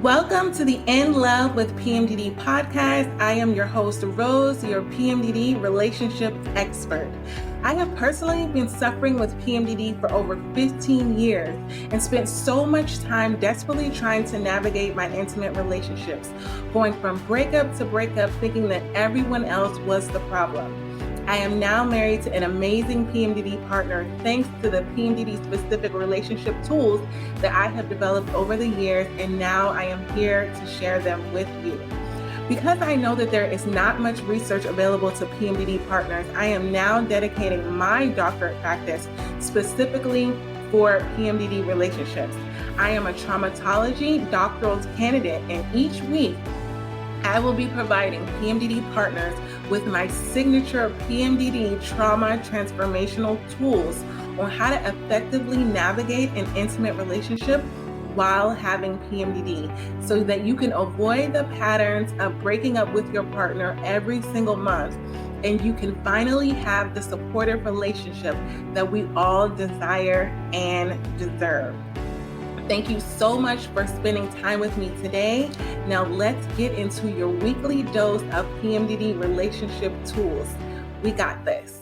Welcome to the In Love with PMDD podcast. I am your host, Rose, your PMDD relationship expert. I have personally been suffering with PMDD for over 15 years and spent so much time desperately trying to navigate my intimate relationships, going from breakup to breakup, thinking that everyone else was the problem. I am now married to an amazing PMDD partner thanks to the PMDD-specific relationship tools that I have developed over the years, and now I am here to share them with you. Because I know that there is not much research available to PMDD partners, I am now dedicating my doctorate practice specifically for PMDD relationships. I am a traumatology doctoral candidate, and each week I will be providing PMDD partners with my signature PMDD trauma transformational tools on how to effectively navigate an intimate relationship while having PMDD, so that you can avoid the patterns of breaking up with your partner every single month, and you can finally have the supportive relationship that we all desire and deserve. Thank you so much for spending time with me today. Now let's get into your weekly dose of PMDD relationship tools. We got this.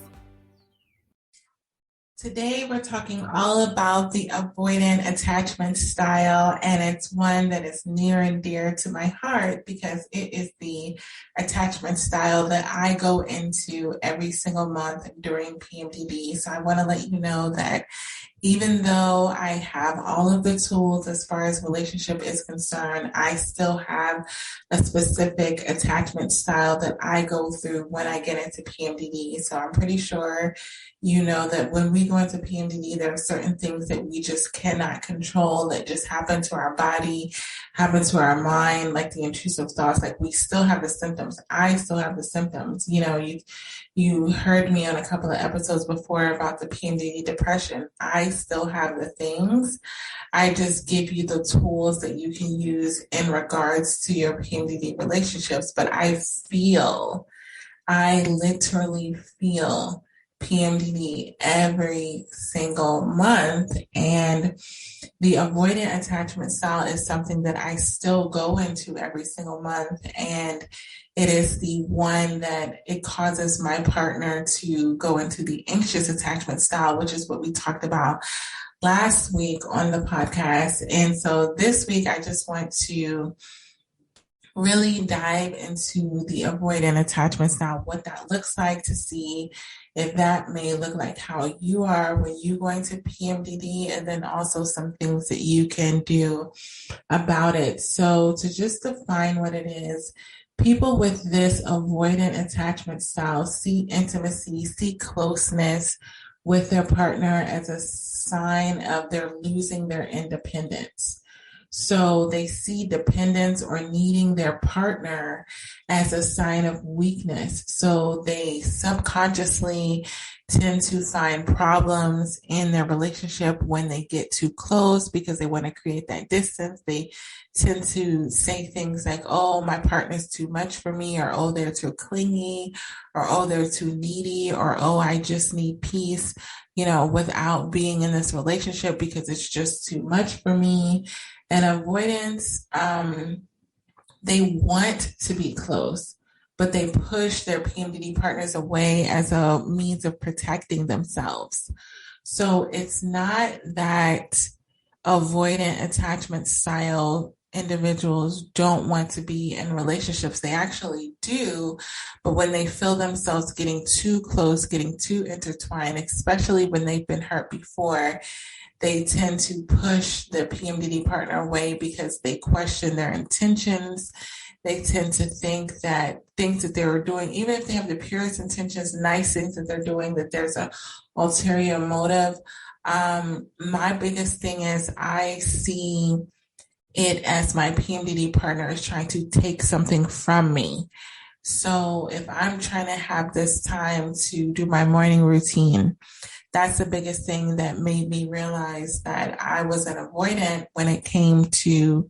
Today we're talking all about the avoidant attachment style, and it's one that is near and dear to my heart because it is the attachment style that I go into every single month during PMDD. So I want to let you know that even though I have all of the tools as far as relationship is concerned, I still have a specific attachment style that I go through when I get into PMDD. So I'm pretty sure you know that when we go into PMDD, there are certain things that we just cannot control that just happen to our body, happen to our mind, like the intrusive thoughts. Like we still have the symptoms. I still have the symptoms. You know, you heard me on a couple of episodes before about the PMDD depression. I still have the things. I just give you the tools that you can use in regards to your PMDD relationships. But I literally feel PMDD every single month. And the avoidant attachment style is something that I still go into every single month. And it is the one that it causes my partner to go into the anxious attachment style, which is what we talked about last week on the podcast. And so this week, I just want to really dive into the avoidant attachment style, what that looks like, to see if that may look like how you are when you go into PMDD, and then also some things that you can do about it. So to just define what it is, people with this avoidant attachment style see intimacy, see closeness with their partner as a sign of their losing their independence. So they see dependence or needing their partner as a sign of weakness. So they subconsciously tend to find problems in their relationship when they get too close because they want to create that distance. They tend to say things like, oh, my partner's too much for me, or oh, they're too clingy, or oh, they're too needy, or oh, I just need peace, without being in this relationship because it's just too much for me. And avoidance, they want to be close, but they push their PMDD partners away as a means of protecting themselves. So it's not that avoidant attachment style individuals don't want to be in relationships. They actually do, but when they feel themselves getting too close, getting too intertwined, especially when they've been hurt before, they tend to push their PMDD partner away because they question their intentions. They tend to think that things that they're doing, even if they have the purest intentions, nice things that they're doing, that there's an ulterior motive. My biggest thing is I see it as my PMDD partner is trying to take something from me. So if I'm trying to have this time to do my morning routine, that's the biggest thing that made me realize that I was an avoidant when it came to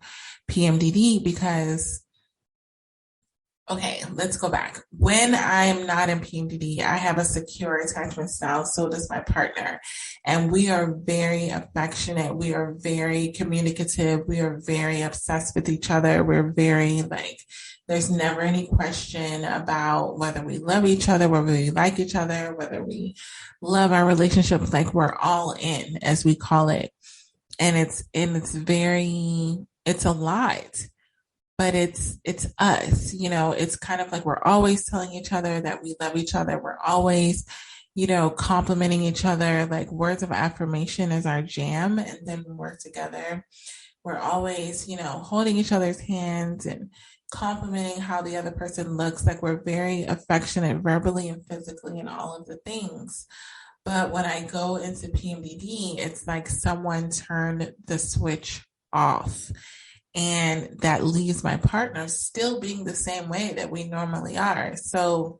PMDD, because Okay, let's go back. When I'm not in PMDD, I have a secure attachment style. So does my partner. And we are very affectionate. We are very communicative. We are very obsessed with each other. We're very like, there's never any question about whether we love each other, whether we like each other, whether we love our relationship. Like we're all in, as we call it. It's a lot, but it's us, it's kind of like we're always telling each other that we love each other. We're always, complimenting each other. Like words of affirmation is our jam. And then we work together. We're always, holding each other's hands and complimenting how the other person looks. Like we're very affectionate verbally and physically and all of the things. But when I go into PMDD, it's like someone turned the switch off. And that leaves my partner still being the same way that we normally are. So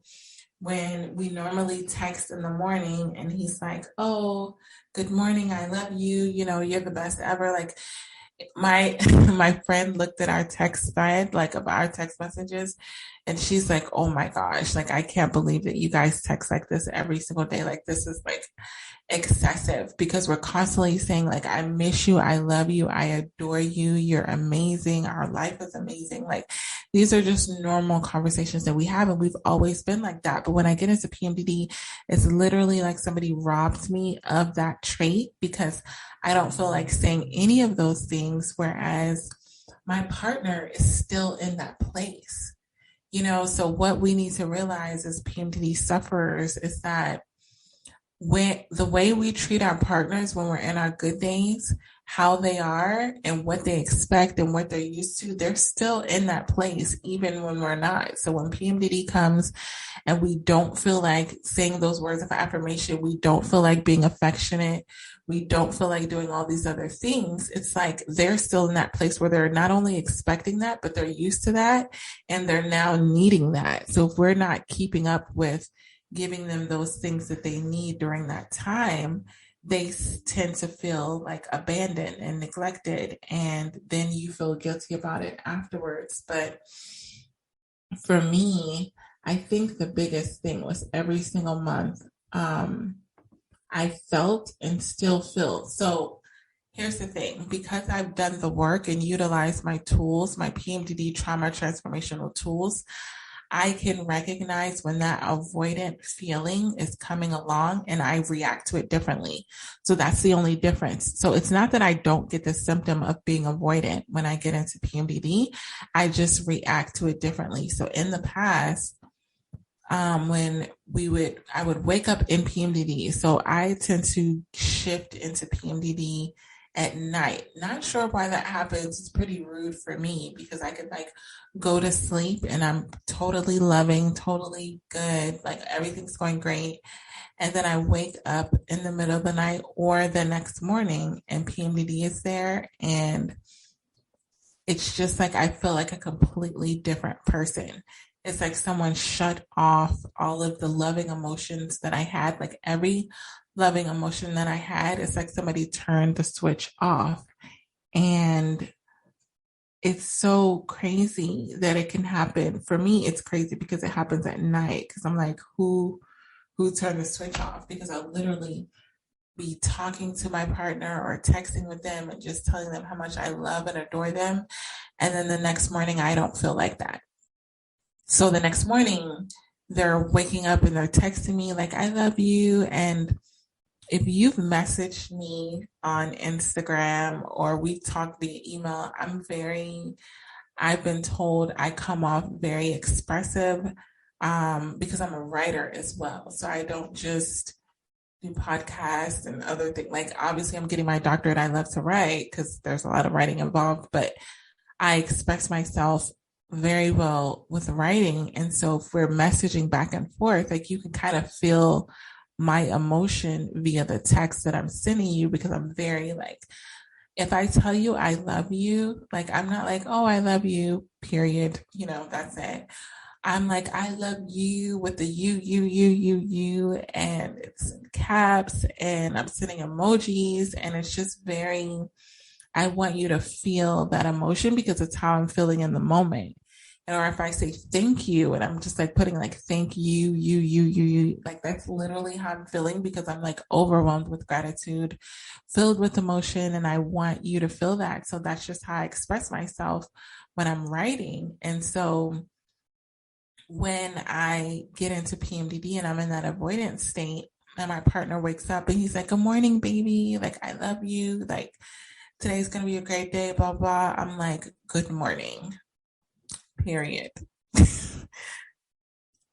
when we normally text in the morning and he's like, oh, good morning, I love you, you're the best ever. Like my my friend looked at our text thread, like of our text messages, and she's like, oh my gosh, like I can't believe that you guys text like this every single day. Like this is like excessive, because we're constantly saying like, I miss you, I love you, I adore you, you're amazing, our life is amazing. Like these are just normal conversations that we have, and we've always been like that. But when I get into PMDD, it's literally like somebody robbed me of that trait, because I don't feel like saying any of those things, whereas my partner is still in that place. So what we need to realize as PMDD sufferers is that when the way we treat our partners when we're in our good days, how they are and what they expect and what they're used to, they're still in that place even when we're not. So when PMDD comes and we don't feel like saying those words of affirmation, we don't feel like being affectionate, we don't feel like doing all these other things, it's like they're still in that place where they're not only expecting that, but they're used to that and they're now needing that. So if we're not keeping up with giving them those things that they need during that time, they tend to feel like abandoned and neglected. And then you feel guilty about it afterwards. But for me, I think the biggest thing was every single month, I felt and still feel. So here's the thing, because I've done the work and utilized my tools, my PMDD trauma transformational tools, I can recognize when that avoidant feeling is coming along and I react to it differently. So that's the only difference. So it's not that I don't get the symptom of being avoidant when I get into PMDD. I just react to it differently. So in the past, when I would wake up in PMDD. So I tend to shift into PMDD at night. Not sure why that happens. It's pretty rude for me, because I could like go to sleep and I'm totally loving, totally good. Like everything's going great. And then I wake up in the middle of the night or the next morning and PMDD is there. And it's just like I feel like a completely different person. It's like someone shut off all of the loving emotions that I had, like every loving emotion that I had. It's like somebody turned the switch off. And it's so crazy that it can happen. For me, it's crazy because it happens at night, because I'm like, who turned the switch off? Because I'll literally be talking to my partner or texting with them and just telling them how much I love and adore them. And then the next morning, I don't feel like that. So the next morning, they're waking up and they're texting me like, I love you. And if you've messaged me on Instagram or we talked via email, I've been told I come off very expressive, because I'm a writer as well. So I don't just do podcasts and other things. Like obviously I'm getting my doctorate. I love to write because there's a lot of writing involved, but I express myself very well with writing. And so if we're messaging back and forth, like you can kind of feel my emotion via the text that I'm sending you, because I'm very like, if I tell you I love you, like I'm not like, oh, I love you, period. That's it. I'm like, I love you with the you, and it's in caps, and I'm sending emojis, and it's just very, I want you to feel that emotion because it's how I'm feeling in the moment. or if I say thank you and I'm just like putting like thank you, like that's literally how I'm feeling because I'm like overwhelmed with gratitude, filled with emotion, and I want you to feel that. So that's just how I express myself when I'm writing. And so when I get into PMDD and I'm in that avoidance state, and my partner wakes up and he's like, "Good morning, baby. Like, I love you. Like, today's going to be a great day, blah, blah." I'm like, "Good morning, period."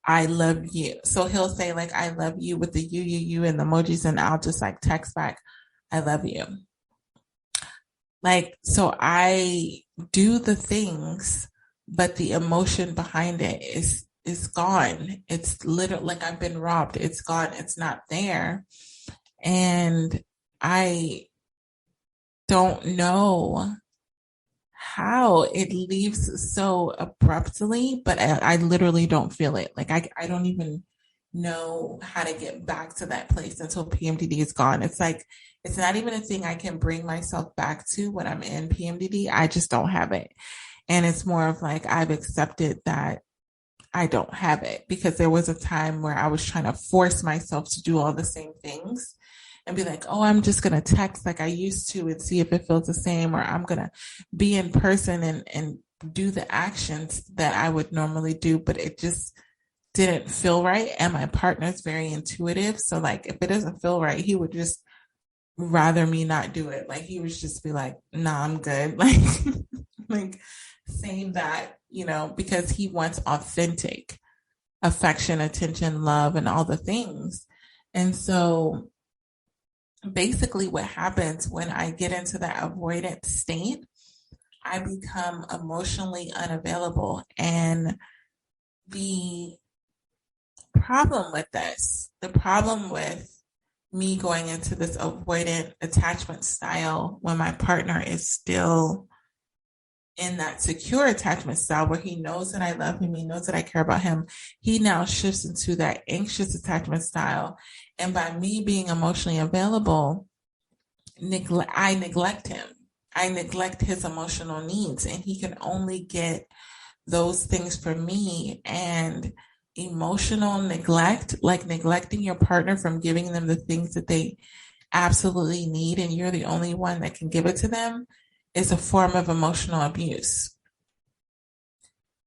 I love you. So he'll say, like, "I love you" with the you, and the emojis, and I'll just like text back, "I love you." Like, so I do the things, but the emotion behind it is gone. It's literally like I've been robbed. It's gone. It's not there. And I don't know how it leaves so abruptly, but I literally don't feel it. Like I don't even know how to get back to that place until PMDD is gone. It's like it's not even a thing I can bring myself back to when I'm in PMDD. I just don't have it. And it's more of like I've accepted that I don't have it because there was a time where I was trying to force myself to do all the same things and be like, "Oh, I'm just going to text like I used to and see if it feels the same," or "I'm going to be in person and do the actions that I would normally do," but it just didn't feel right. And my partner's very intuitive. So like if it doesn't feel right, he would just rather me not do it. Like he would just be like, "Nah, I'm good." Like saying that, because he wants authentic affection, attention, love, and all the things. And so basically what happens when I get into that avoidant state, I become emotionally unavailable. And the the problem with me going into this avoidant attachment style when my partner is still in that secure attachment style where he knows that I love him, he knows that I care about him, he now shifts into that anxious attachment style. And by me being emotionally available, I neglect him. I neglect his emotional needs, and he can only get those things from me. And emotional neglect, like neglecting your partner from giving them the things that they absolutely need, and you're the only one that can give it to them, is a form of emotional abuse.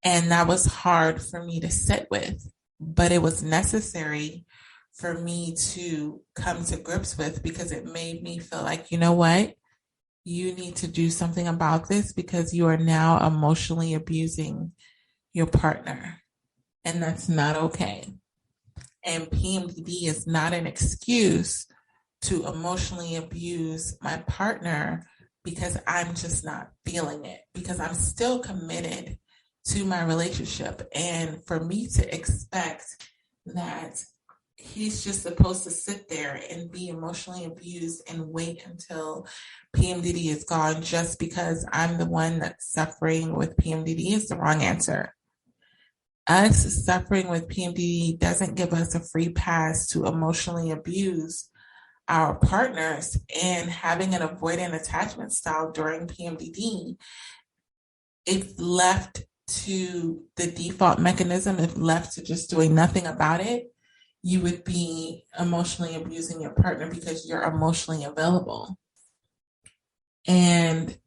And that was hard for me to sit with, but it was necessary for me to come to grips with because it made me feel like, you know what? You need to do something about this because you are now emotionally abusing your partner. And that's not okay. And PMDD is not an excuse to emotionally abuse my partner because I'm just not feeling it, because I'm still committed to my relationship. And for me to expect that he's just supposed to sit there and be emotionally abused and wait until PMDD is gone just because I'm the one that's suffering with PMDD is the wrong answer. Us suffering with PMDD doesn't give us a free pass to emotionally abuse our partners, and having an avoidant attachment style during PMDD, if left to the default mechanism, if left to just doing nothing about it, you would be emotionally abusing your partner because you're emotionally available. And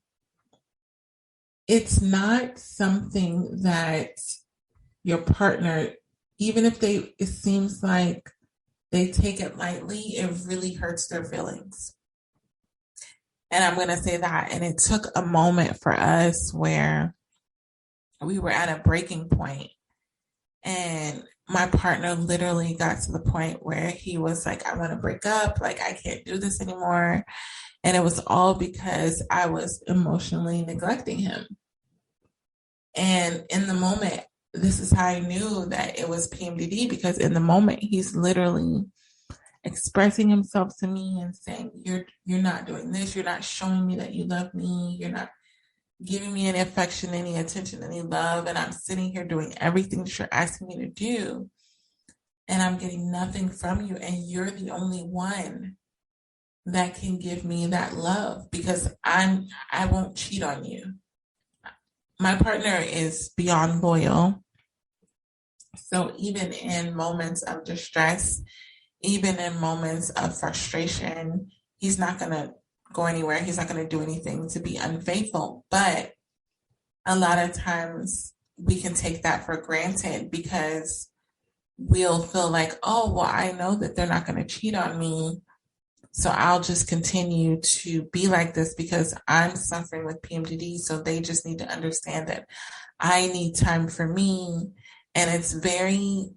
it's not something that your partner, even if it seems like they take it lightly, it really hurts their feelings. And I'm going to say that. And it took a moment for us where we were at a breaking point, and my partner literally got to the point where he was like, "I want to break up. Like, I can't do this anymore." And it was all because I was emotionally neglecting him. And in the moment, this is how I knew that it was PMDD, because in the moment, he's literally expressing himself to me and saying, you're not doing this, you're not showing me that you love me, you're not giving me any affection, any attention, any love, and I'm sitting here doing everything that you're asking me to do, and I'm getting nothing from you, and you're the only one that can give me that love because I won't cheat on you. my partner is beyond loyal. So even in moments of distress, even in moments of frustration, he's not going to go anywhere. He's not going to do anything to be unfaithful. But a lot of times we can take that for granted because we'll feel like, oh, well, I know that they're not going to cheat on me. So I'll just continue to be like this because I'm suffering with PMDD. So they just need to understand that I need time for me. And it's very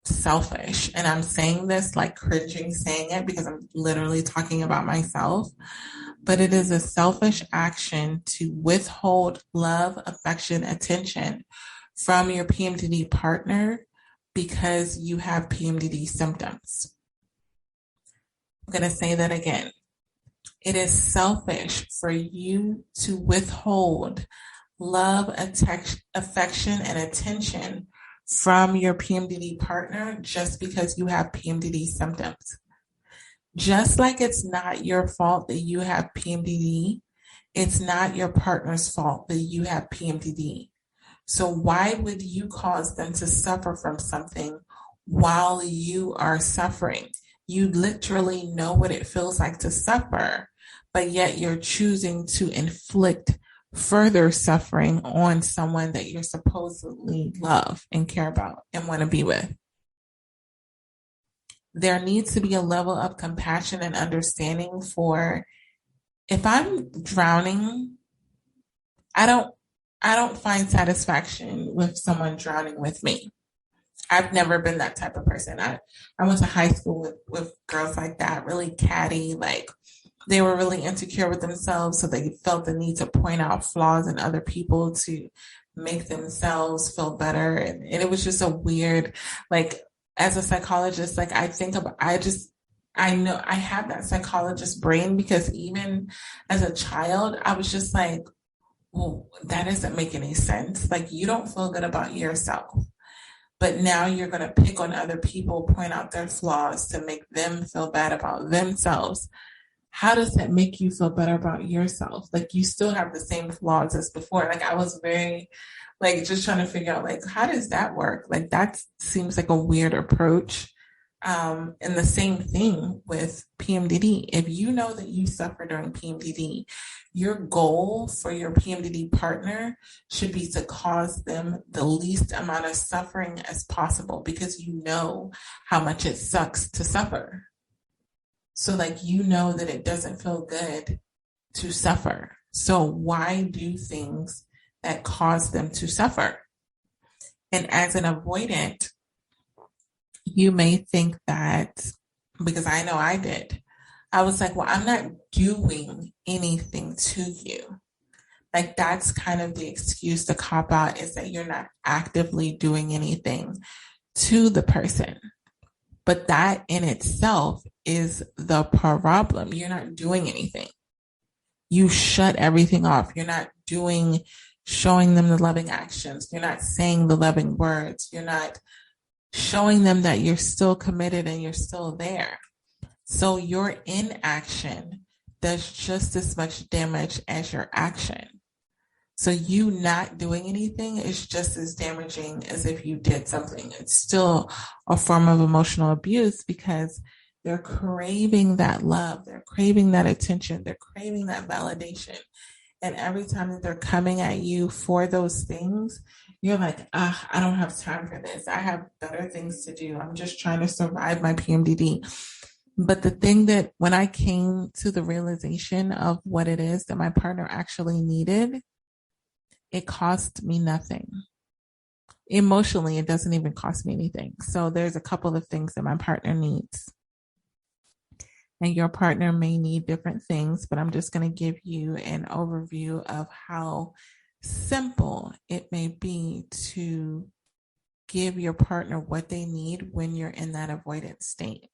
selfish. And I'm saying this like cringing saying it because I'm literally talking about myself. But it is a selfish action to withhold love, affection, attention from your PMDD partner because you have PMDD symptoms. I'm going to say that again. It is selfish for you to withhold love, affection, and attention from your PMDD partner just because you have PMDD symptoms. Just like it's not your fault that you have PMDD, it's not your partner's fault that you have PMDD. So why would you cause them to suffer from something while you are suffering? You literally know what it feels like to suffer, but yet you're choosing to inflict further suffering on someone that you're supposedly love and care about and want to be with. There needs to be a level of compassion and understanding for if I'm drowning, I don't find satisfaction with someone drowning with me. I've never been that type of person. I went to high school with girls like that, really catty, like they were really insecure with themselves, so they felt the need to point out flaws in other people to make themselves feel better. And it was just a weird, like, as a psychologist, like I know I have that psychologist brain because even as a child, I was just like, well, that doesn't make any sense. Like, you don't feel good about yourself, but now you're going to pick on other people, point out their flaws to make them feel bad about themselves. How does that make you feel better about yourself? Like, you still have the same flaws as before. Like, I was very, like, just trying to figure out, like, how does that work? Like, that seems like a weird approach. And the same thing with PMDD. If you know that you suffer during PMDD, your goal for your PMDD partner should be to cause them the least amount of suffering as possible because you know how much it sucks to suffer. So, like, you know that it doesn't feel good to suffer. So why do things that cause them to suffer? And as an avoidant, you may think that, because I know I did, I was like, well, I'm not doing anything to you. Like, that's kind of the excuse to cop out, is that you're not actively doing anything to the person. But that in itself is the problem. You're not doing anything. You shut everything off. You're not showing them the loving actions. You're not saying the loving words. You're not showing them that you're still committed and you're still there. So your inaction does just as much damage as your action. So you not doing anything is just as damaging as if you did something. It's still a form of emotional abuse because they're craving that love. They're craving that attention. They're craving that validation. And every time that they're coming at you for those things, you're like, I don't have time for this. I have better things to do. I'm just trying to survive my PMDD. But the thing that when I came to the realization of what it is that my partner actually needed, it cost me nothing. Emotionally, it doesn't even cost me anything. So there's a couple of things that my partner needs. And your partner may need different things, but I'm just going to give you an overview of how simple it may be to give your partner what they need when you're in that avoidant state.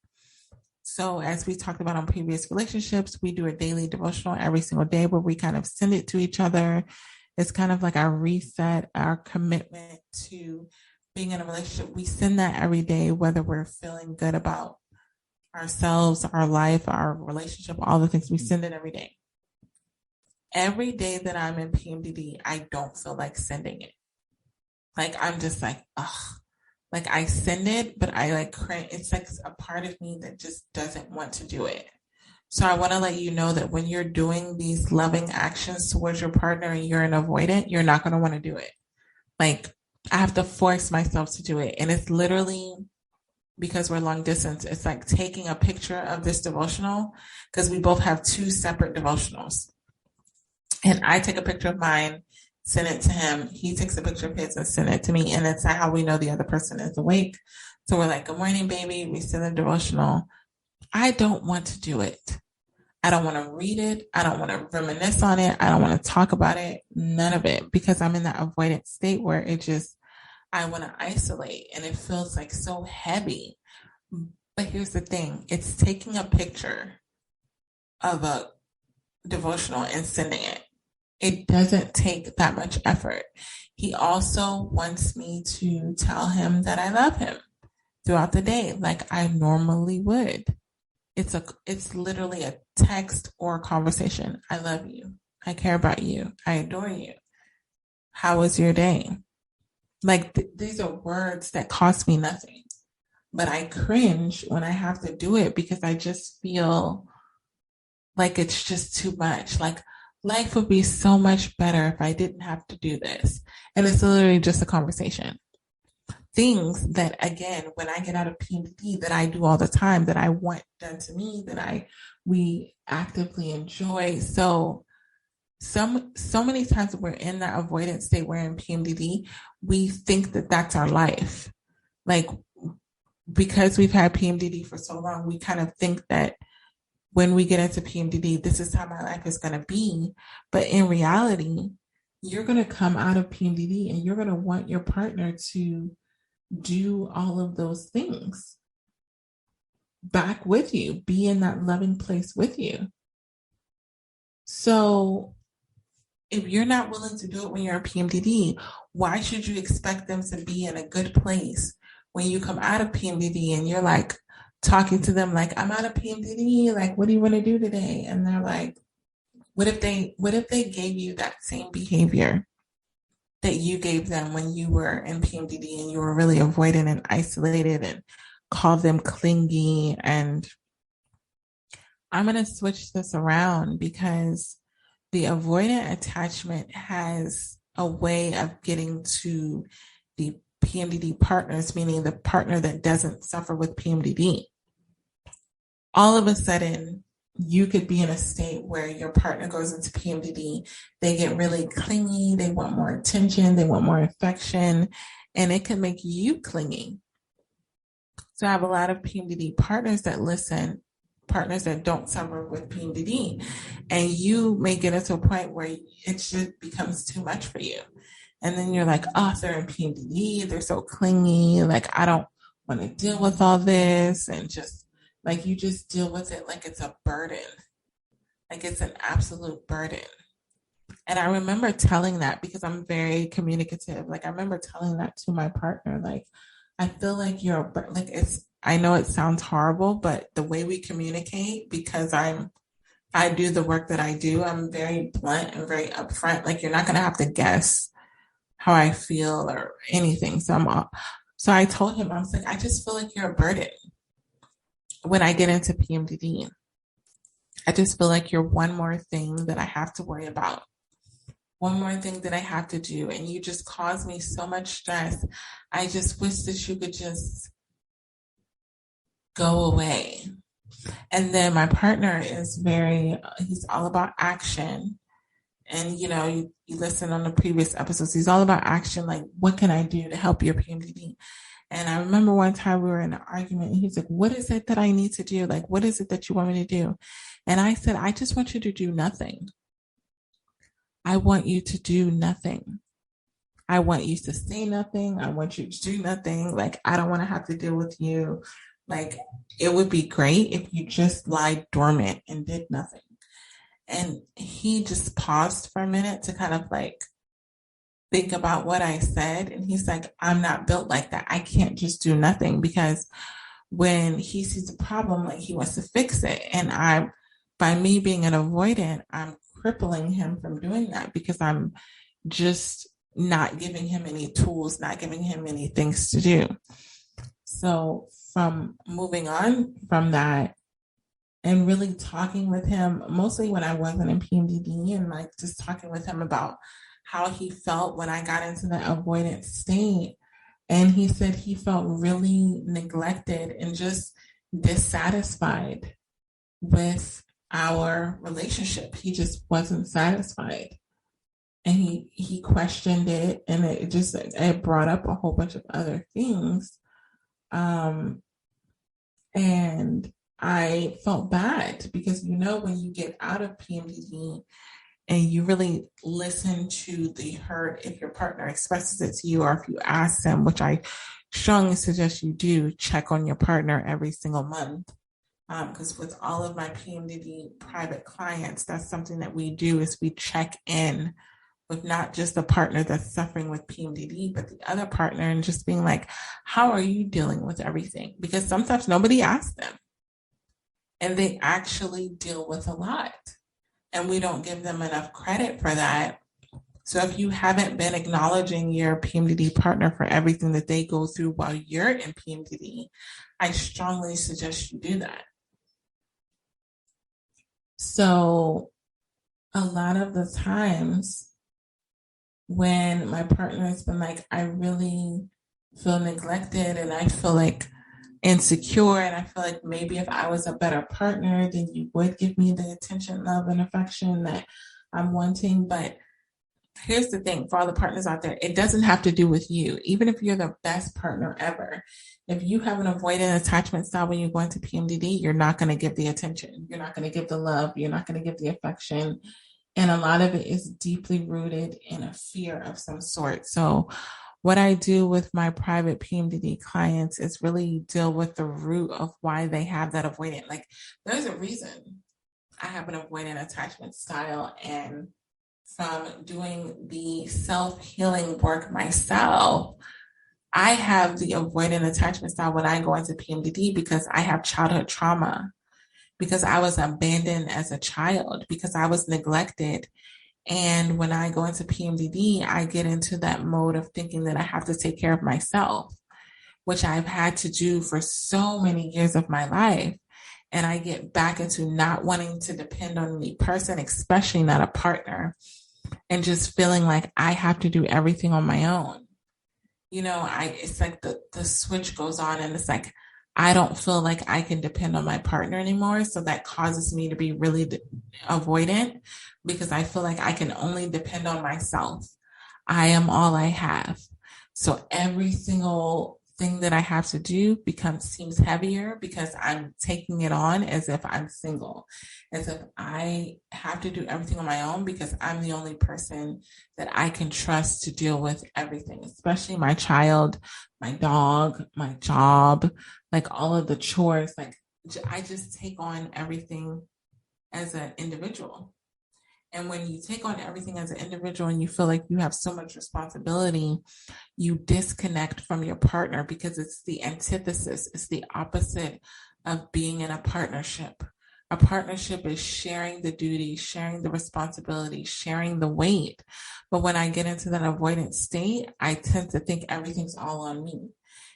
So as we talked about on previous relationships, we do a daily devotional every single day where we kind of send it to each other. It's kind of like our reset, our commitment to being in a relationship. We send that every day, whether we're feeling good about ourselves, our life, our relationship, all the things. We send it every day. every day that I'm in PMDD, I don't feel like sending it. Like, I'm just like, ugh. Like, I send it, but I like cringe. It's like a part of me that just doesn't want to do it. So I want to let you know that when you're doing these loving actions towards your partner and you're an avoidant, you're not going to want to do it. Like, I have to force myself to do it. And it's literally because we're long distance. It's like taking a picture of this devotional because we both have two separate devotionals. And I take a picture of mine, send it to him. He takes a picture of his and send it to me. And that's how we know the other person is awake. So we're like, good morning, baby. We send a devotional. I don't want to do it. I don't want to read it. I don't want to reminisce on it. I don't want to talk about it. None of it, because I'm in that avoidant state where it just, I want to isolate and it feels like so heavy. But here's the thing. It's taking a picture of a devotional and sending it. It doesn't take that much effort. He also wants me to tell him that I love him throughout the day, like I normally would. It's literally a text or a conversation. I love you. I care about you. I adore you. How was your day? Like these are words that cost me nothing, but I cringe when I have to do it because I just feel like it's just too much. Like life would be so much better if I didn't have to do this. And it's literally just a conversation. Things that, again, when I get out of PMDD, that I do all the time, that I want done to me, that we actively enjoy. So many times we're in that avoidance state, we're in PMDD, we think that that's our life. Like, because we've had PMDD for so long, we kind of think that when we get into PMDD, this is how my life is going to be. But in reality, you're going to come out of PMDD and you're going to want your partner to do all of those things back with you, be in that loving place with you. So if you're not willing to do it when you're in PMDD, why should you expect them to be in a good place when you come out of PMDD and you're like talking to them like, I'm out of PMDD, like, what do you want to do today? And they're like, what if they gave you that same behavior that you gave them when you were in PMDD and you were really avoidant and isolated and called them clingy? And I'm going to switch this around because the avoidant attachment has a way of getting to the PMDD partners, meaning the partner that doesn't suffer with PMDD. All of a sudden, you could be in a state where your partner goes into PMDD, they get really clingy, they want more attention, they want more affection, and it can make you clingy. So I have a lot of PMDD partners that listen, partners that don't suffer with PMDD, and you may get into a point where it just becomes too much for you. And then you're like, oh, they're in PMDD, they're so clingy, like I don't want to deal with all this, and just like you just deal with it like it's a burden, like it's an absolute burden. And I remember telling that because I'm very communicative. Like I remember telling that to my partner, like, I feel like I know it sounds horrible, but the way we communicate, because I do the work that I do, I'm very blunt and very upfront. Like you're not going to have to guess how I feel or anything. So I told him, I was like, I just feel like you're a burden when I get into PMDD. I just feel like you're one more thing that I have to worry about, one more thing that I have to do, and you just cause me so much stress. I just wish that you could just go away. And then my partner is he's all about action. And, you listen on the previous episodes, he's all about action. Like, what can I do to help your PMDD? And I remember one time we were in an argument and he's like, what is it that I need to do? Like, what is it that you want me to do? And I said, I just want you to do nothing. I want you to do nothing. I want you to say nothing. I want you to do nothing. Like, I don't want to have to deal with you. Like, it would be great if you just lied dormant and did nothing. And he just paused for a minute to kind of like think about what I said. And he's like, I'm not built like that. I can't just do nothing, because when he sees a problem, like he wants to fix it. And by me being an avoidant, I'm crippling him from doing that because I'm just not giving him any tools, not giving him any things to do. So from moving on from that and really talking with him, mostly when I wasn't in PMDD, and like just talking with him about how he felt when I got into the avoidant state. And he said he felt really neglected and just dissatisfied with our relationship. He just wasn't satisfied. And he questioned it, and it brought up a whole bunch of other things. And I felt bad because, when you get out of PMDD and you really listen to the hurt, if your partner expresses it to you, or if you ask them, which I strongly suggest you do, check on your partner every single month. Because with all of my PMDD private clients, that's something that we do, is we check in with not just the partner that's suffering with PMDD, but the other partner, and just being like, how are you dealing with everything? Because sometimes nobody asks them, and they actually deal with a lot, and we don't give them enough credit for that. So if you haven't been acknowledging your PMDD partner for everything that they go through while you're in PMDD, I strongly suggest you do that. So a lot of the times when my partner has been like, I really feel neglected and I feel like insecure, and I feel like maybe if I was a better partner, then you would give me the attention, love, and affection that I'm wanting. But here's the thing, for all the partners out there, it doesn't have to do with you. Even if you're the best partner ever, if you have an avoidant attachment style when you go into PMDD, you're not going to give the attention. You're not going to give the love. You're not going to give the affection. And a lot of it is deeply rooted in a fear of some sort. So what I do with my private PMDD clients is really deal with the root of why they have that avoidant. Like, there's a reason I have an avoidant attachment style. And from doing the self-healing work myself, I have the avoidant attachment style when I go into PMDD because I have childhood trauma, because I was abandoned as a child, because I was neglected. And when I go into PMDD, I get into that mode of thinking that I have to take care of myself, which I've had to do for so many years of my life. And I get back into not wanting to depend on any person, especially not a partner, and just feeling like I have to do everything on my own. It's like the switch goes on, and it's like, I don't feel like I can depend on my partner anymore. So that causes me to be really avoidant, because I feel like I can only depend on myself. I am all I have. So every single thing that I have to do seems heavier because I'm taking it on as if I'm single, as if I have to do everything on my own because I'm the only person that I can trust to deal with everything, especially my child, my dog, my job, like all of the chores. Like, I just take on everything as an individual. And when you take on everything as an individual and you feel like you have so much responsibility, you disconnect from your partner, because it's the antithesis, it's the opposite of being in a partnership. A partnership is sharing the duty, sharing the responsibility, sharing the weight. But when I get into that avoidant state, I tend to think everything's all on me.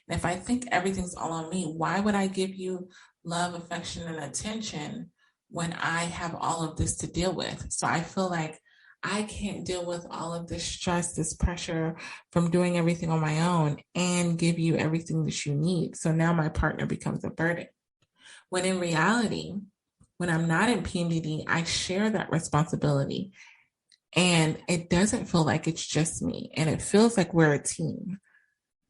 And if I think everything's all on me, why would I give you love, affection, and attention when I have all of this to deal with? So I feel like I can't deal with all of this stress, this pressure from doing everything on my own and give you everything that you need. So now my partner becomes a burden. When in reality, when I'm not in PMDD, I share that responsibility, and it doesn't feel like it's just me, and it feels like we're a team.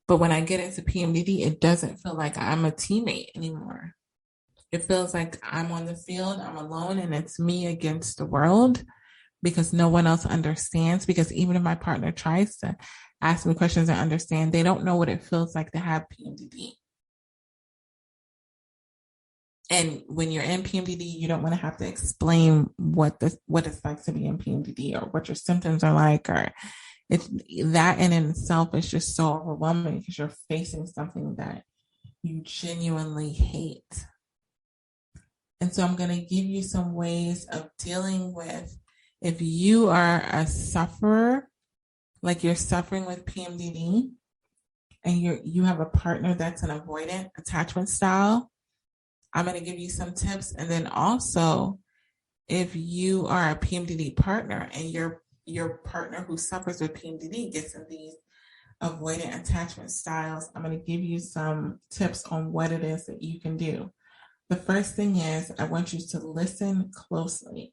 But when I get into PMDD, it doesn't feel like I'm a teammate anymore. It feels like I'm on the field, I'm alone, and it's me against the world, because no one else understands. Because even if my partner tries to ask me questions and understand, they don't know what it feels like to have PMDD. And when you're in PMDD, you don't want to have to explain what it's like to be in PMDD, or what your symptoms are like, or it's that in itself is just so overwhelming, because you're facing something that you genuinely hate. And so I'm going to give you some ways of dealing with If you are a sufferer, like you're suffering with PMDD, and you have a partner that's an avoidant attachment style, I'm going to give you some tips. And then also, if you are a PMDD partner and your partner who suffers with PMDD gets in these avoidant attachment styles, I'm going to give you some tips on what it is that you can do. The first thing is I want you to listen closely.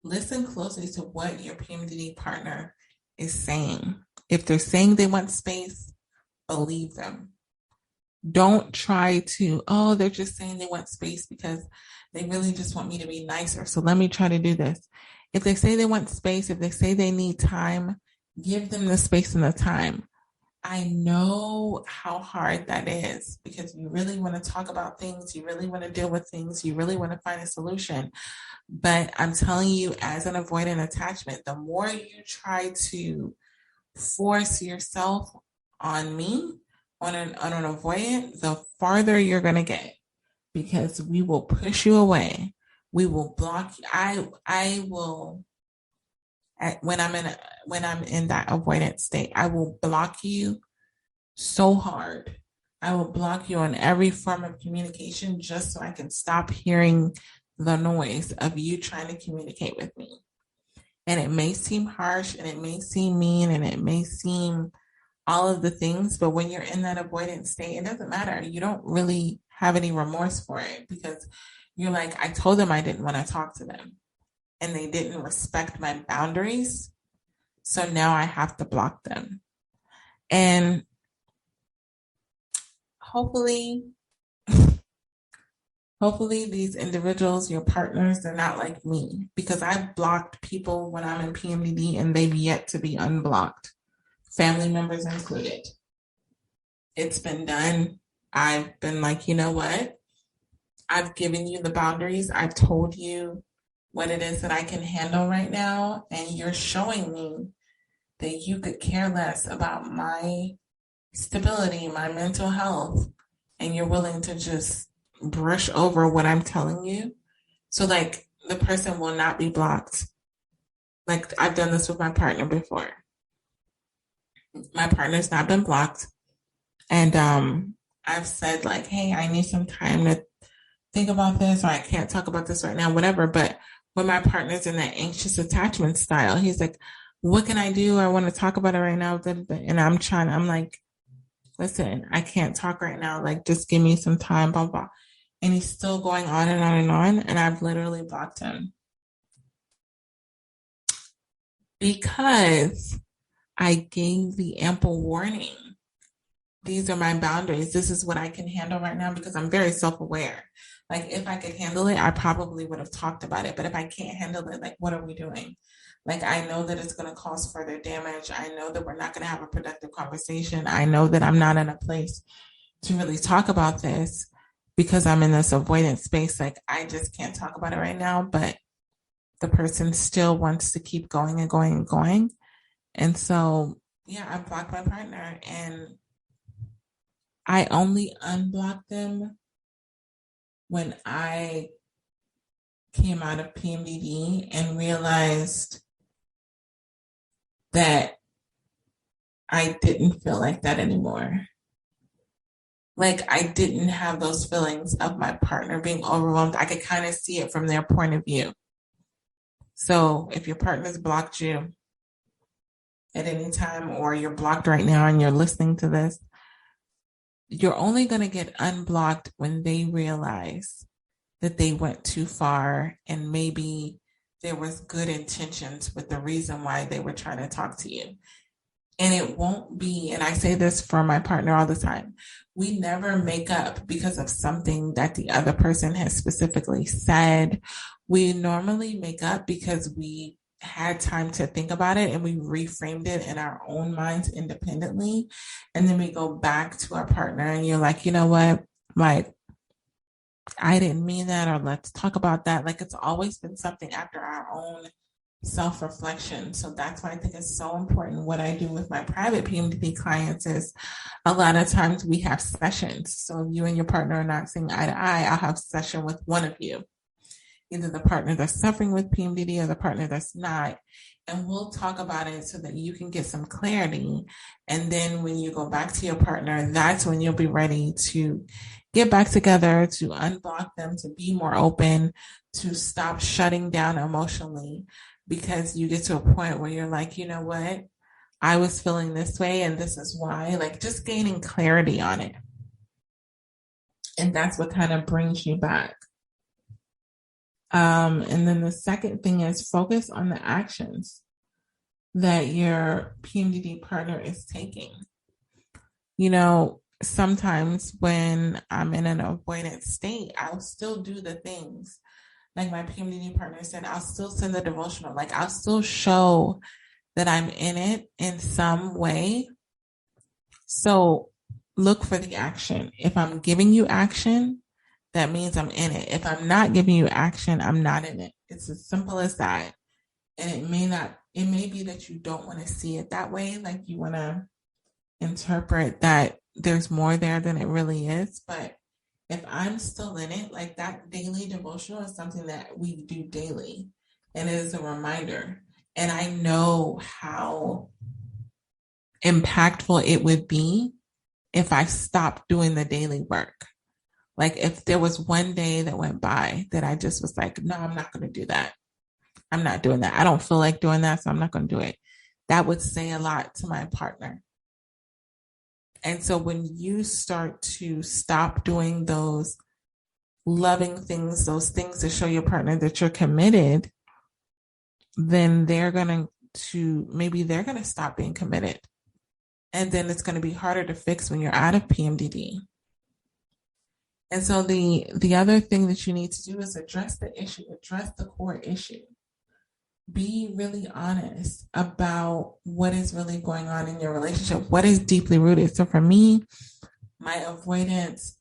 Listen closely to what your PMDD partner is saying. If they're saying they want space, believe them. Don't try to, oh, they're just saying they want space because they really just want me to be nicer. So let me try to do this. If they say they want space, if they say they need time, give them the space and the time. I know how hard that is because you really want to talk about things. You really want to deal with things. You really want to find a solution. But I'm telling you, as an avoidant attachment, the more you try to force yourself on me, on an avoidant, the farther you're going to get because we will push you away. We will block you. I will, when I'm in that avoidant state, I will block you so hard. I will block you on every form of communication just so I can stop hearing the noise of you trying to communicate with me. And it may seem harsh and it may seem mean and it may seem all of the things, but when you're in that avoidant state, it doesn't matter. You don't really have any remorse for it because you're like, I told them I didn't want to talk to them and they didn't respect my boundaries. So now I have to block them. And hopefully these individuals, your partners, they're not like me because I've blocked people when I'm in PMDD and they've yet to be unblocked, family members included. It's been done. I've been like, you know what? I've given you the boundaries. I've told you what it is that I can handle right now. And you're showing me that you could care less about my stability, my mental health, and you're willing to just brush over what I'm telling you. So like the person will not be blocked. Like I've done this with my partner before. My partner's not been blocked. And I've said like, hey, I need some time to think about this, or I can't talk about this right now, whatever. But when my partner's in that anxious attachment style, he's like, what can I do? I want to talk about it right now. And I'm like, listen, I can't talk right now. Like, just give me some time, blah, blah. And he's still going on and on and on. And I've literally blocked him because I gave the ample warning. These are my boundaries. This is what I can handle right now because I'm very self-aware. Like if I could handle it, I probably would have talked about it. But if I can't handle it, like what are we doing? Like I know that it's going to cause further damage. I know that we're not going to have a productive conversation. I know that I'm not in a place to really talk about this because I'm in this avoidant space. Like I just can't talk about it right now. But the person still wants to keep going and going and going. And so, yeah, I blocked my partner and I only unblocked them when I came out of PMDD and realized that I didn't feel like that anymore. Like I didn't have those feelings of my partner being overwhelmed. I could kind of see it from their point of view. So if your partner's blocked you at any time or you're blocked right now and you're listening to this, you're only going to get unblocked when they realize that they went too far and maybe there was good intentions with the reason why they were trying to talk to you. And it won't be, and I say this for my partner all the time, we never make up because of something that the other person has specifically said. We normally make up because we had time to think about it and we reframed it in our own minds independently. And then we go back to our partner and you're like, you know what? Like, I didn't mean that, or let's talk about that. Like it's always been something after our own self-reflection. So that's why I think it's so important. What I do with my private PMDD clients is a lot of times we have sessions. So if you and your partner are not seeing eye to eye, I'll have a session with one of you. either the partner that's suffering with PMDD or the partner that's not. And we'll talk about it so that you can get some clarity. And then when you go back to your partner, that's when you'll be ready to get back together, to unblock them, to be more open, to stop shutting down emotionally, because you get to a point where you're like, you know what? I was feeling this way and this is why, like just gaining clarity on it. And that's what kind of brings you back. And then the second thing is focus on the actions that your PMDD partner is taking. You know, sometimes when I'm in an avoidant state, I'll still do the things. Like my PMDD partner said, I'll still send the devotional. Like I'll still show that I'm in it in some way. So look for the action. If I'm giving you action, that means I'm in it. If I'm not giving you action, I'm not in it. It's as simple as that. And it may be that you don't want to see it that way. Like you want to interpret that there's more there than it really is. But if I'm still in it, like that daily devotional is something that we do daily. And it is a reminder. And I know how impactful it would be if I stopped doing the daily work. Like if there was one day that went by that I just was like, no, I'm not going to do that. I'm not doing that. I don't feel like doing that, so I'm not going to do it. That would say a lot to my partner. And so when you start to stop doing those loving things, those things that show your partner that you're committed, then they're going to stop being committed. And then it's going to be harder to fix when you're out of PMDD. And so the other thing that you need to do is address the issue, address the core issue. Be really honest about what is really going on in your relationship, what is deeply rooted. So for me, my avoidance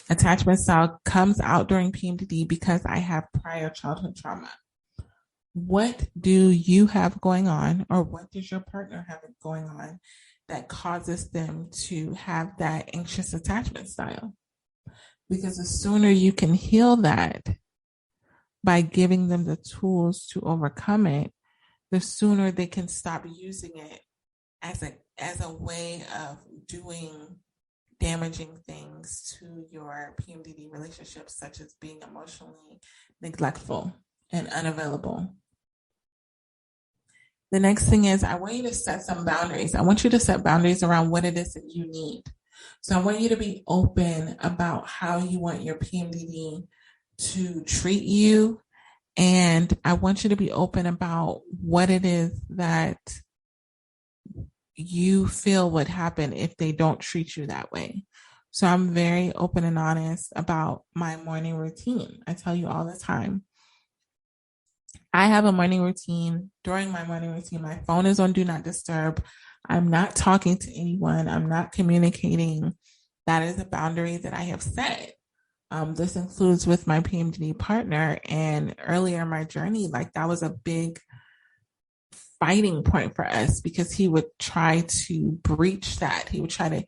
attachment style comes out during PMDD because I have prior childhood trauma. What do you have going on, or what does your partner have going on that causes them to have that anxious attachment style? Because the sooner you can heal that by giving them the tools to overcome it, the sooner they can stop using it as a way of doing damaging things to your PMDD relationship, such as being emotionally neglectful and unavailable. The next thing is I want you to set some boundaries. I want you to set boundaries around what it is that you need. So I want you to be open about how you want your PMDD to treat you. And I want you to be open about what it is that you feel would happen if they don't treat you that way. So I'm very open and honest about my morning routine. I tell you all the time. I have a morning routine. During my morning routine, my phone is on Do Not Disturb. I'm not talking to anyone. I'm not communicating. That is a boundary that I have set. This includes with my PMDD partner. And earlier in my journey, like that was a big fighting point for us because he would try to breach that. He would try to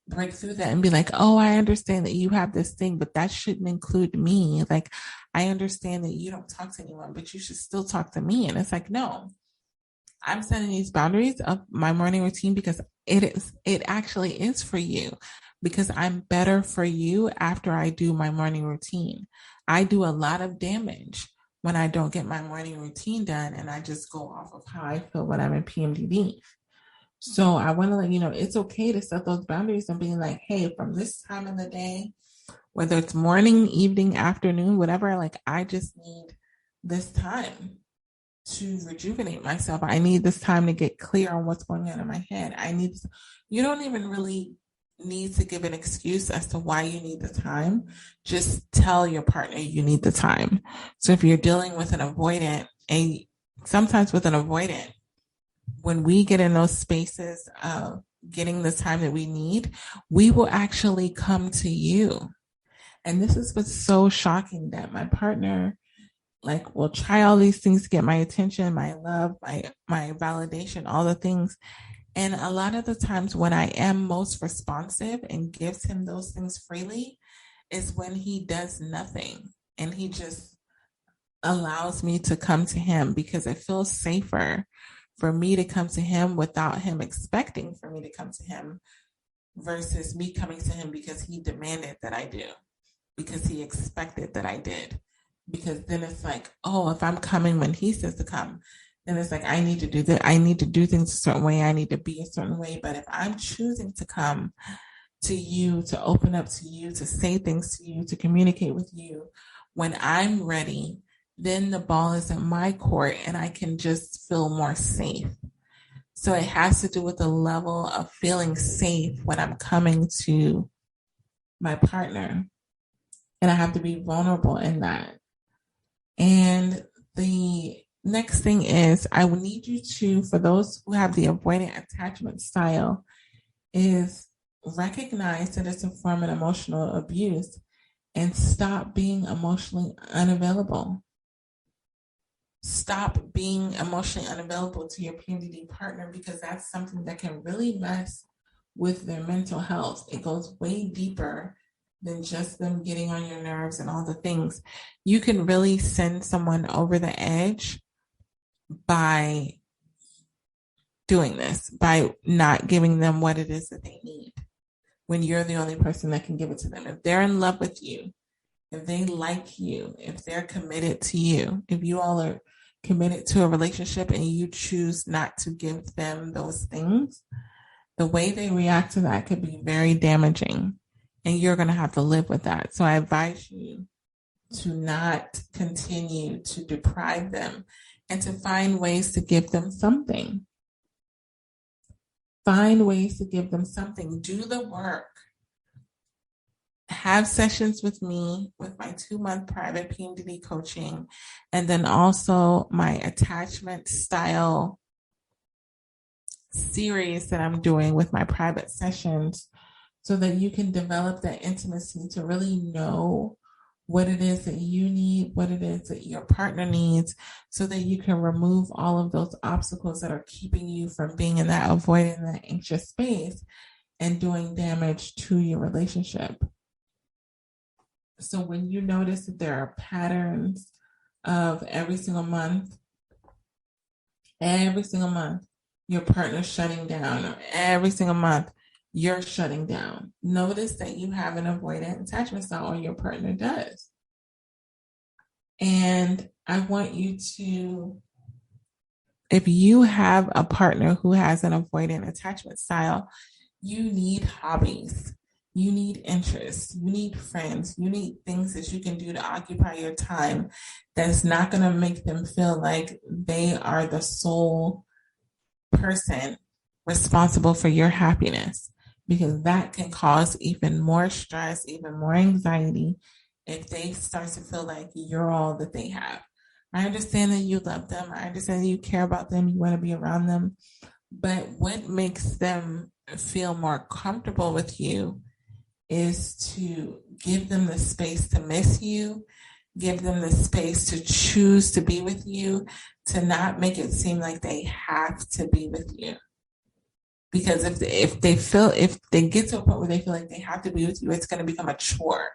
break through that and be like, oh, I understand that you have this thing, but that shouldn't include me. Like, I understand that you don't talk to anyone, but you should still talk to me. And it's like, no, I'm setting these boundaries of my morning routine because it actually is for you, because I'm better for you after I do my morning routine. I do a lot of damage when I don't get my morning routine done and I just go off of how I feel when I'm in PMDD. So I want to let you know it's okay to set those boundaries and be like, hey, from this time of the day, whether it's morning, evening, afternoon, whatever, like I just need this time to rejuvenate myself. I need this time to get clear on what's going on in my head. You don't even really need to give an excuse as to why you need the time. Just tell your partner you need the time. So if you're dealing with an avoidant, and sometimes with an avoidant, when we get in those spaces of getting the time that we need, we will actually come to you. And this is what's so shocking, that my partner will try all these things to get my attention, my love, my validation, all the things. And a lot of the times when I am most responsive and gives him those things freely is when he does nothing. and he just allows me to come to him because it feels safer for me to come to him without him expecting for me to come to him versus me coming to him because he demanded that I do, because he expected that I did. Because then it's like, oh, if I'm coming when he says to come, then it's like, I need to do that. I need to do things a certain way. I need to be a certain way. But if I'm choosing to come to you, to open up to you, to say things to you, to communicate with you, when I'm ready, then the ball is in my court and I can just feel more safe. So it has to do with the level of feeling safe when I'm coming to my partner. And I have to be vulnerable in that. And the next thing is, I will need you to, for those who have the avoidant attachment style, is recognize that it's a form of emotional abuse and stop being emotionally unavailable. Stop being emotionally unavailable to your PMDD partner, because that's something that can really mess with their mental health. It goes way deeper than just them getting on your nerves and all the things. You can really send someone over the edge by doing this, by not giving them what it is that they need when you're the only person that can give it to them. If they're in love with you, if they like you, if they're committed to you, if you all are committed to a relationship and you choose not to give them those things, the way they react to that could be very damaging, and you're going to have to live with that. So I advise you to not continue to deprive them and to find ways to give them something. Find ways to give them something. Do the work. Have sessions with me with my 2-month private PMDD coaching, and then also my attachment style series that I'm doing with my private sessions, so that you can develop that intimacy to really know what it is that you need, what it is that your partner needs, so that you can remove all of those obstacles that are keeping you from being in that avoiding that anxious space and doing damage to your relationship. So when you notice that there are patterns of every single month, your partner's shutting down, or every single month, you're shutting down, notice that you have an avoidant attachment style, or your partner does. And I want you to, if you have a partner who has an avoidant attachment style, you need hobbies. You need interests, you need friends, you need things that you can do to occupy your time that's not going to make them feel like they are the sole person responsible for your happiness, because that can cause even more stress, even more anxiety if they start to feel like you're all that they have. I understand that you love them. I understand that you care about them. You want to be around them. But what makes them feel more comfortable with you is to give them the space to miss you, give them the space to choose to be with you, to not make it seem like they have to be with you. Because if they get to a point where they feel like they have to be with you, it's going to become a chore.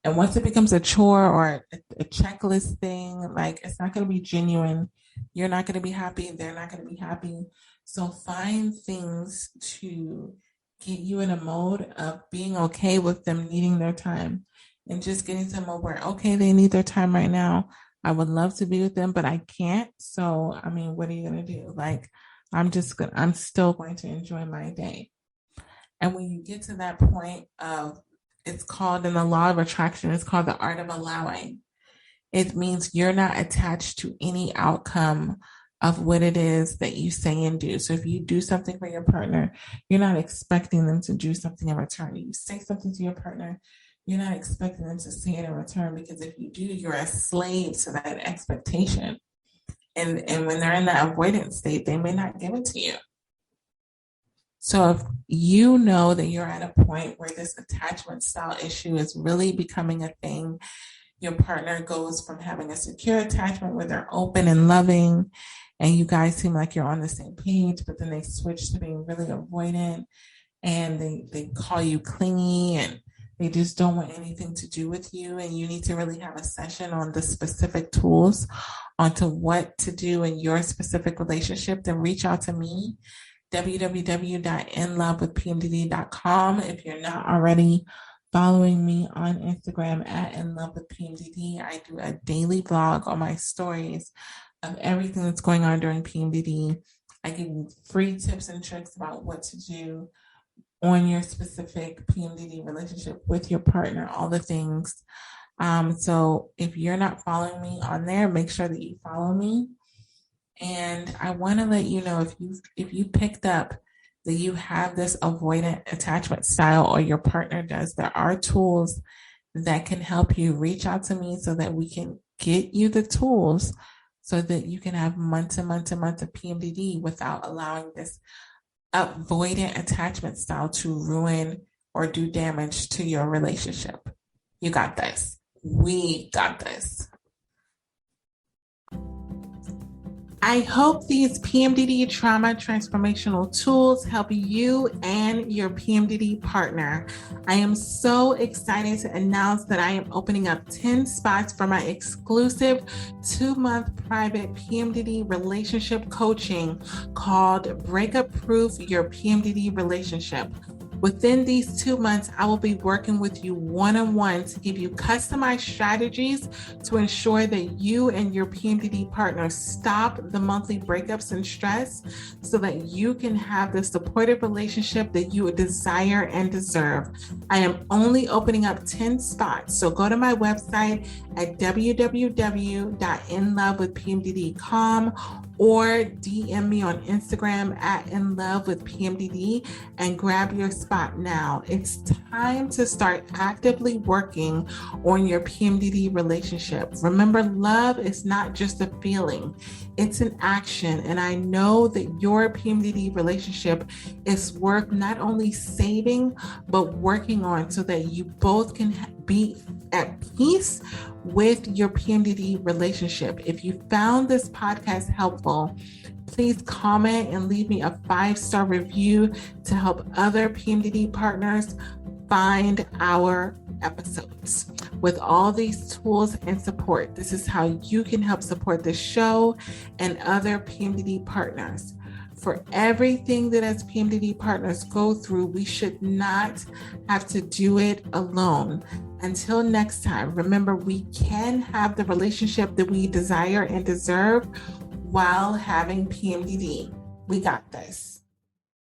And once it becomes a chore or a checklist thing, like, it's not going to be genuine. You're not going to be happy. They're not going to be happy. So find things to get you in a mode of being okay with them needing their time, and just getting to a mode where, okay, they need their time right now. I would love to be with them, but I can't. So, I mean, what are you going to do? Like, I'm still going to enjoy my day. And when you get to that point of, it's called, in the law of attraction, it's called the art of allowing. It means you're not attached to any outcome of what it is that you say and do. So if you do something for your partner, you're not expecting them to do something in return. You say something to your partner, you're not expecting them to say it in return, because if you do, you're a slave to that expectation. And when they're in that avoidance state, they may not give it to you. So if you know that you're at a point where this attachment style issue is really becoming a thing, your partner goes from having a secure attachment where they're open and loving, and you guys seem like you're on the same page, but then they switch to being really avoidant, and they call you clingy, and They just don't want anything to do with you, and you need to really have a session on the specific tools onto what to do in your specific relationship, then reach out to me, www.inlovewithpmdd.com. If you're not already following me on Instagram at inlovewithpmdd, I do a daily vlog on my stories of everything that's going on during PMDD. I give you free tips and tricks about what to do on your specific PMDD relationship with your partner, all the things. So if you're not following me on there, make sure that you follow me. And I want to let you know, if you picked up that you have this avoidant attachment style, or your partner does, there are tools that can help you. Reach out to me so that we can get you the tools so that you can have months and months and months of PMDD without allowing this avoidant attachment style to ruin or do damage to your relationship. You got this. We got this. I hope these PMDD trauma transformational tools help you and your PMDD partner. I am so excited to announce that I am opening up 10 spots for my exclusive 2-month private PMDD relationship coaching called Breakup Proof Your PMDD Relationship. Within these 2 months, I will be working with you one-on-one to give you customized strategies to ensure that you and your PMDD partner stop the monthly breakups and stress so that you can have the supportive relationship that you desire and deserve. I am only opening up 10 spots, so go to my website at www.inlovewithpmdd.com or DM me on Instagram at inlovewithpmdd and grab your spot now. It's time to start actively working on your PMDD relationship. Remember, love is not just a feeling, it's an action. And I know that your PMDD relationship is worth not only saving, but working on so that you both can be at peace with your PMDD relationship. If you found this podcast helpful, please comment and leave me a 5-star review to help other PMDD partners find our episodes. With all these tools and support, this is how you can help support the show and other PMDD partners. For everything that as PMDD partners go through, we should not have to do it alone. Until next time, remember, we can have the relationship that we desire and deserve while having PMDD. We got this.